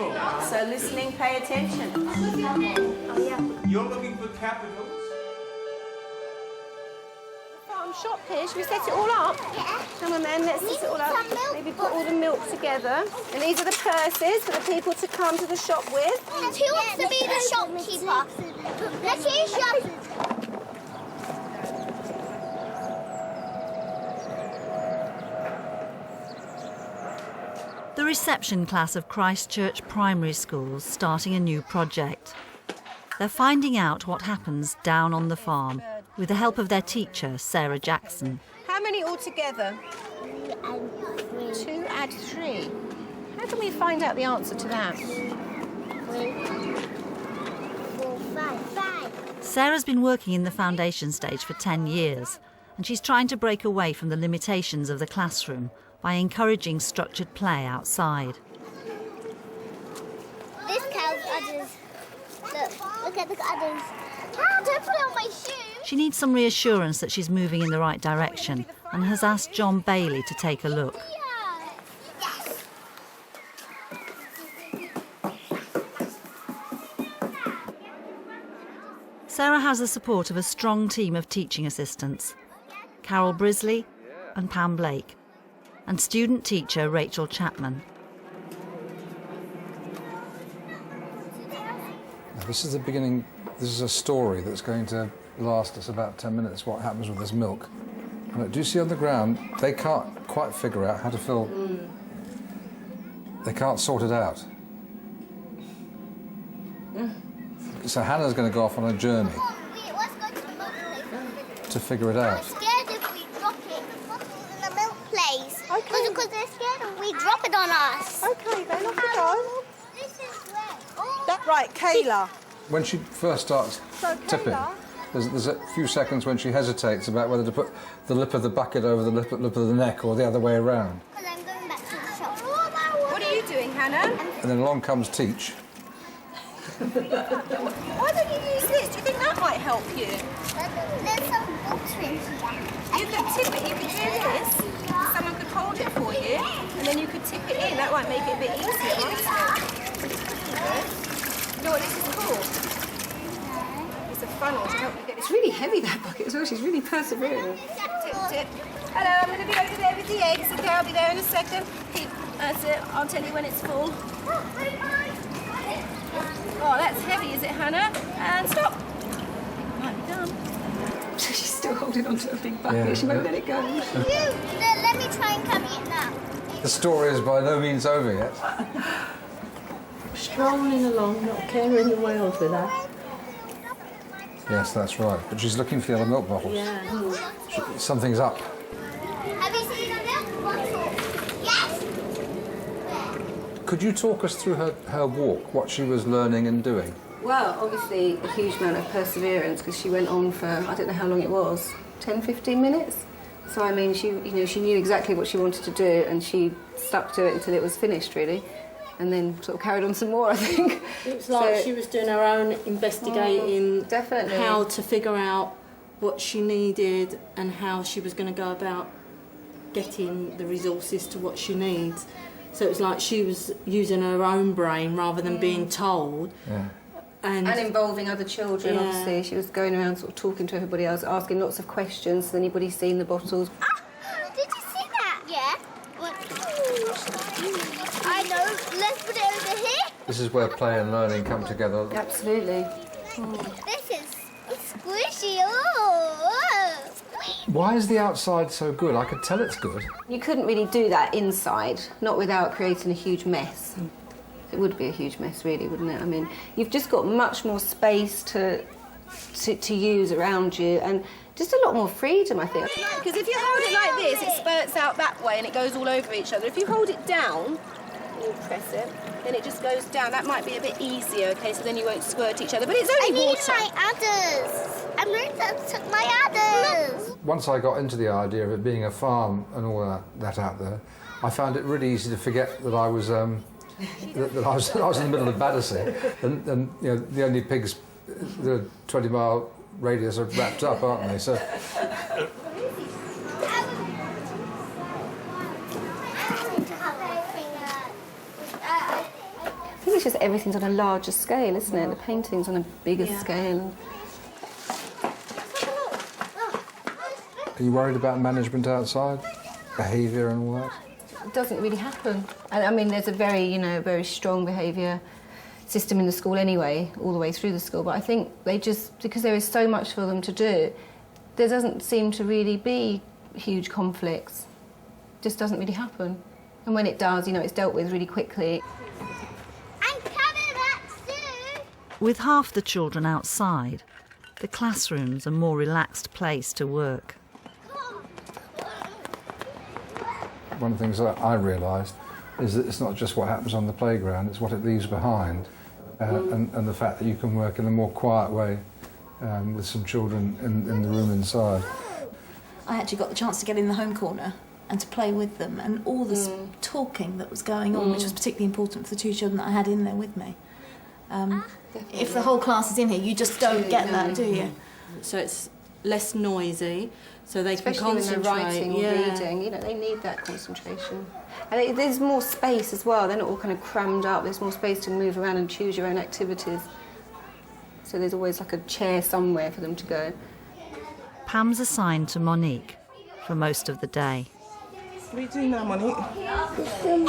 people. So listening, pay attention. Oh, yeah. You're looking for capitals? Farm shop here, should we set it all up? Yeah. Come on then, let's set it all up. Maybe put all the milk together. And these are the purses for the people to come to the shop with. Who wants to be the shopkeeper? Let's see shop. The reception class of Christchurch primary schools starting a new project. They're finding out what happens down on the farm with the help of their teacher, Sarah Jackson. How many altogether? 2 add 3. How can we find out the answer to that? 3, 4, 5. Sarah's been working in the foundation stage for 10 years, and she's trying to break away from the limitations of the classroom by encouraging structured play outside. This cows udders. Look at the udders. Ah, don't put it on my shoe. She needs some reassurance that she's moving in the right direction and has asked John Bayley to take a look. Yes. Sarah has the support of a strong team of teaching assistants, Carol Brisley and Pam Blake, and student teacher Rachel Chapman. Now, this is the beginning. This is a story that's going to last us about 10 minutes, what happens with this milk. And do you see on the ground, they can't quite figure out how to fill... They can't sort it out. So Hannah's going to go off on a journey Let's go to the milk place. to figure it out. I'm scared if we drop it in the milk place. Okay. Because they're scared if we drop it on us. OK, then off we go. This is where... Oh. That, right, Kayla. When she first starts So, tipping, Kayla. there's a few seconds when she hesitates about whether to put the lip of the bucket over the lip of the neck or the other way around. Because I'm going back to the shop. What are you doing, Hannah? And then along comes Teach. Why don't you use this? Do you think that might help you? There's some water in here. You could tip it, you could do this. Someone could hold it for you, and then you could tip it in. That might make it a bit easier, won't it? You know what this is called? It's a funnel to help you get this. It's really heavy, that bucket as well. She's really persevering. Tip. Hello, I'm going to be over there with the eggs. Okay, I'll be there in a second. That's it. I'll tell you when it's full. Oh, that's heavy, is it, Hannah? And stop. Might be done. She's still holding on to a big bucket. Yeah, She won't let it go. Let me try and carry it now. The story is by no means over yet. Strolling along, not caring the world with her. Yes, that's right. But she's looking for the other milk bottles. Yeah. Something's up. Have you seen a milk bottle? Yes. Could you talk us through her walk, what she was learning and doing? Well, obviously a huge amount of perseverance because she went on for, I don't know how long it was, 10, 15 minutes. So, I mean, she knew exactly what she wanted to do and she stuck to it until it was finished, really. And then sort of carried on some more, I think. It was like she was doing her own investigating definitely. how to figure out what she needed and how she was going to go about getting the resources to what she needs. So it was like she was using her own brain rather than being told. Yeah. And involving other children, Yeah. obviously. She was going around sort of talking to everybody else, asking lots of questions. Has anybody seen the bottles? Did you see that? Yeah. I know. Let's put it over here. This is where play and learning come together. Absolutely. This is squishy. Oh. Why is the outside so good? I could tell it's good. You couldn't really do that inside, not without creating a huge mess. It would be a huge mess, really, wouldn't it? I mean, you've just got much more space to use around you and just a lot more freedom, I think. Because if you hold it like this, it spurts out that way and it goes all over each other. If you hold it down, and you press it, then it just goes down. That might be a bit easier, okay, so then you won't squirt each other. But it's only water. I need my udders. I'm going to take my udders. Once I got into the idea of it being a farm and all that out there, I found it really easy to forget that I was that I was in the middle of Battersea, and you know the only pigs, the 20-mile radius are wrapped up, aren't they? So. I think it's just everything's on a larger scale, isn't it? The painting's on a bigger scale. Are you worried about management outside? Behaviour and all that? It doesn't really happen. I mean, there's a very, very strong behaviour system in the school anyway, all the way through the school, but I think they just, because there is so much for them to do, there doesn't seem to really be huge conflicts. It just doesn't really happen. And when it does, it's dealt with really quickly. I'm coming back soon. With half the children outside, the classroom's a more relaxed place to work. One of the things that I realised is that it's not just what happens on the playground, it's what it leaves behind. And the fact that you can work in a more quiet way with some children in the room inside. I actually got the chance to get in the home corner and to play with them, and all this talking that was going on, which was particularly important for the two children that I had in there with me. If the whole class is in here, you just don't get that, do you? So it's less noisy, so they Especially can concentrate. when they're writing or reading, they need that concentration. And there's more space as well. They're not all kind of crammed up. There's more space to move around and choose your own activities. So there's always like a chair somewhere for them to go. Pam's assigned to Monique for most of the day. What are you doing now, Monique? Enjoying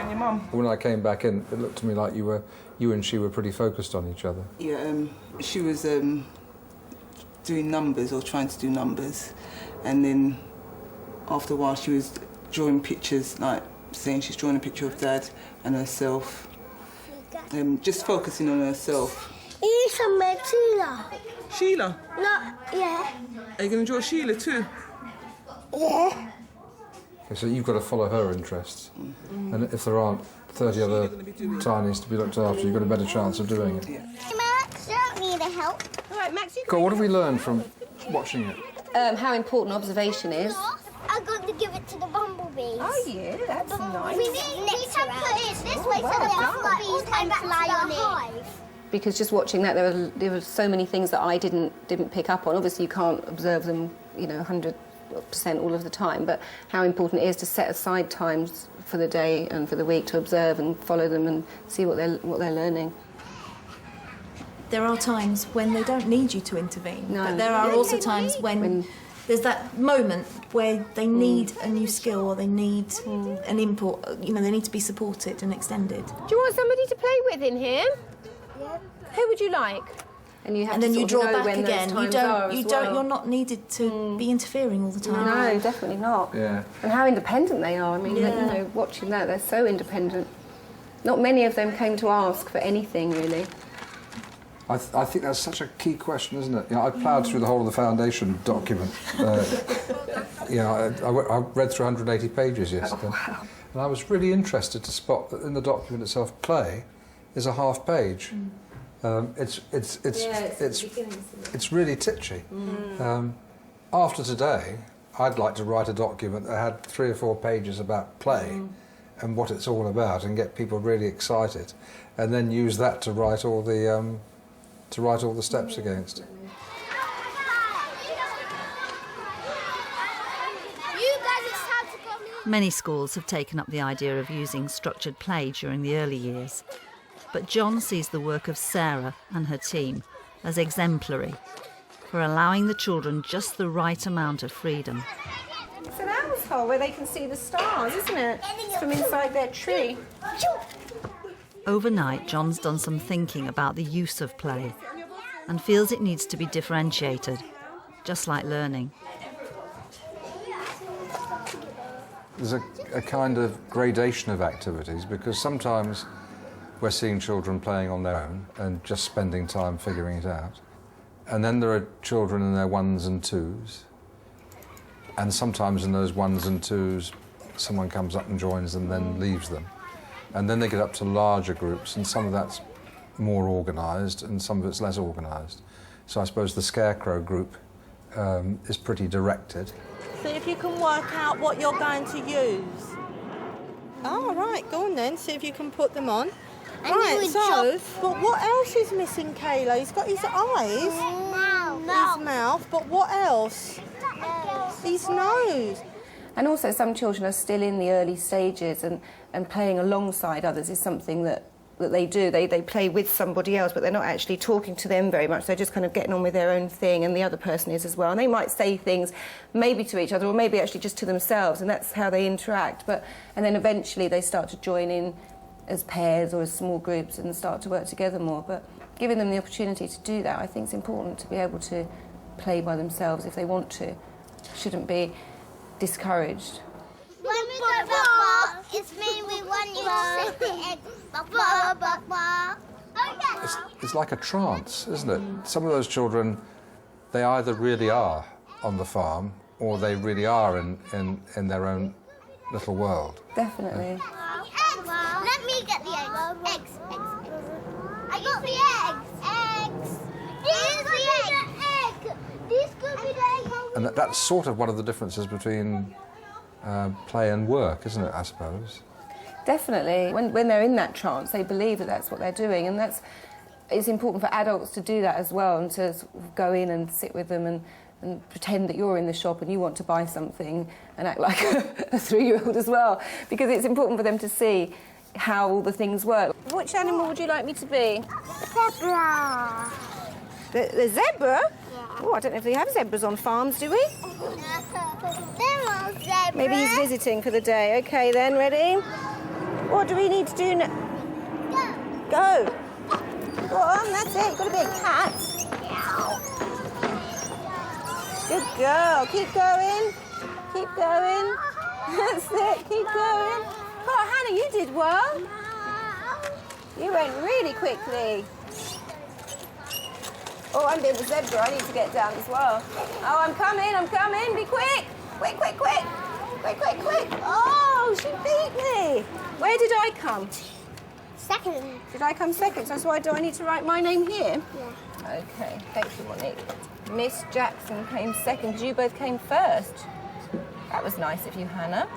your mum. When I came back in, it looked to me like you and she were pretty focused on each other. Yeah, she was doing numbers or trying to do numbers, and then after a while she was drawing pictures, like saying she's drawing a picture of Dad and herself, just focusing on herself. You some Sheila. Sheila? No, yeah. Are you going to draw Sheila too? Yeah. Okay, so you've got to follow her interests. And if there aren't 30 other tinies to be looked after, you've got a better chance of doing it. Hey, Max, you don't need a help. All right, Max, you God, what have we learned from watching it? how important observation is. I'm going to give it to the bumblebees. Oh, yeah, that's nice. We can put it this way so the bumblebees can fly on it. Because just watching that, there were so many things that I didn't pick up on. Obviously, you can't observe them, 100% all of the time, but how important it is to set aside times for the day and for the week to observe and follow them and see what they're learning. There are times when they don't need you to intervene, No. but there are also times when there's that moment where they need a new skill or they need an input, they need to be supported and extended. Do you want somebody to play with in here? Yeah. Who would you like? And you have And to then you sort of draw know back when those again. times are as well. You're not needed to be interfering all the time. No, definitely not. Yeah. And how independent they are. I mean, watching that, they're so independent. Not many of them came to ask for anything, really. I think that's such a key question, isn't it? I ploughed through the whole of the foundation document. I read through 180 pages yesterday. Oh, wow. And I was really interested to spot that in the document itself, play is a half page. It's really titchy. After today, I'd like to write a document that had 3 or 4 pages about play and what it's all about, and get people really excited, and then use that to write all the steps against. Many schools have taken up the idea of using structured play during the early years, but John sees the work of Sarah and her team as exemplary for allowing the children just the right amount of freedom. It's an owl's hole where they can see the stars, isn't it? It's from inside their tree. Overnight, John's done some thinking about the use of play and feels it needs to be differentiated, just like learning. There's a kind of gradation of activities, because sometimes we're seeing children playing on their own and just spending time figuring it out. And then there are children in their 1s and 2s. And sometimes in those 1s and 2s, someone comes up and joins them, then leaves them. And then they get up to larger groups, and some of that's more organised and some of it's less organised. So I suppose the Scarecrow group is pretty directed. See if you can work out what you're going to use. Oh, right, go on then, see if you can put them on. And right, you so, but what else is missing, Kayla? He's got his eyes, his mouth, but what else? His nose. And also some children are still in the early stages, and playing alongside others is something that that they do. They play with somebody else, but they're not actually talking to them very much. They're just kind of getting on with their own thing, and the other person is as well. And they might say things maybe to each other, or maybe actually just to themselves, and that's how they interact. And then eventually they start to join in as pairs or as small groups and start to work together more. But giving them the opportunity to do that, I think is important, to be able to play by themselves if they want to. Shouldn't be discouraged. When we go blah, it's mean we want you to sit the egg. Blah, blah, blah. It's like a trance, isn't it? Some of those children, they either really are on the farm or they really are in their own little world. Definitely. Eggs. Let me get the eggs. Eggs. I got the eggs. Here's the egg. This could be the egg. And that's sort of one of the differences between play and work, isn't it, I suppose? Definitely. When they're in that trance, they believe that that's what they're doing, and it's important for adults to do that as well, and to sort of go in and sit with them and pretend that you're in the shop and you want to buy something and act like a 3-year-old as well, because it's important for them to see how all the things work. Which animal would you like me to be? Zebra. The zebra? Yeah. Oh, I don't know if we have zebras on farms, do we? There are zebras. Maybe he's visiting for the day. OK, then, ready? What do we need to do now? Go. Go on, that's it. You've got to be a cat. Good girl. Keep going. Keep going. That's it. Keep going. Oh, Hannah, you did well. You went really quickly. Oh, I'm being the zebra. I need to get down as well. Oh, I'm coming. Be quick. Quick. Quick. Oh, she beat me. Where did I come? Second. Did I come second? So why do I need to write my name here? Yeah. OK, thank you, Monique. Miss Jackson came second because you both came first. That was nice of you, Hannah.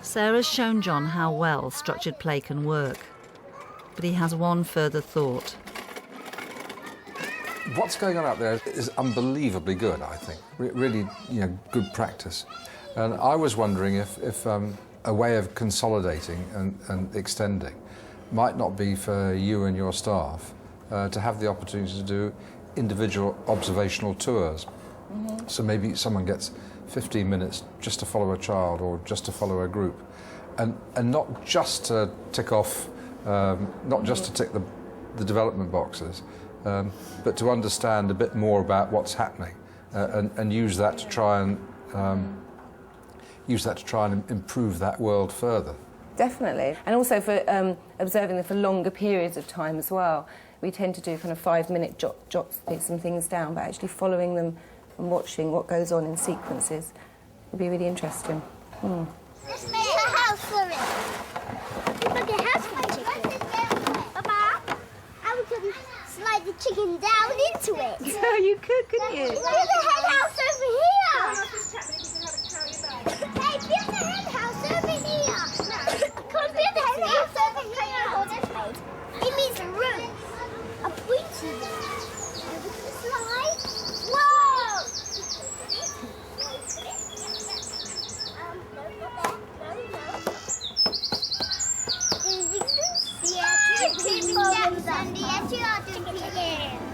Sarah's shown John how well structured play can work, but he has one further thought. What's going on out there is unbelievably good, I think. Really, good practice. And I was wondering if a way of consolidating and extending might not be for you and your staff to have the opportunity to do individual observational tours. Mm-hmm. So maybe someone gets 15 minutes just to follow a child or just to follow a group, and not just to tick off, not just to tick the development boxes, but to understand a bit more about what's happening and use that to try and improve that world further. Definitely. And also for observing them for longer periods of time as well. We tend to do kind of 5-minute jots, some things down, but actually following them and watching what goes on in sequences would be really interesting. Let's make a house for it. Let's make a house for the chicken. Papa, I could slide the chicken down into it. Yeah, you couldn't you? There's a hen house over here. Hey, there's a hen house over here. Could be the hen house over here. It means a room. A pointy one. Over to the slide. Whoa! Yes, you are doing it.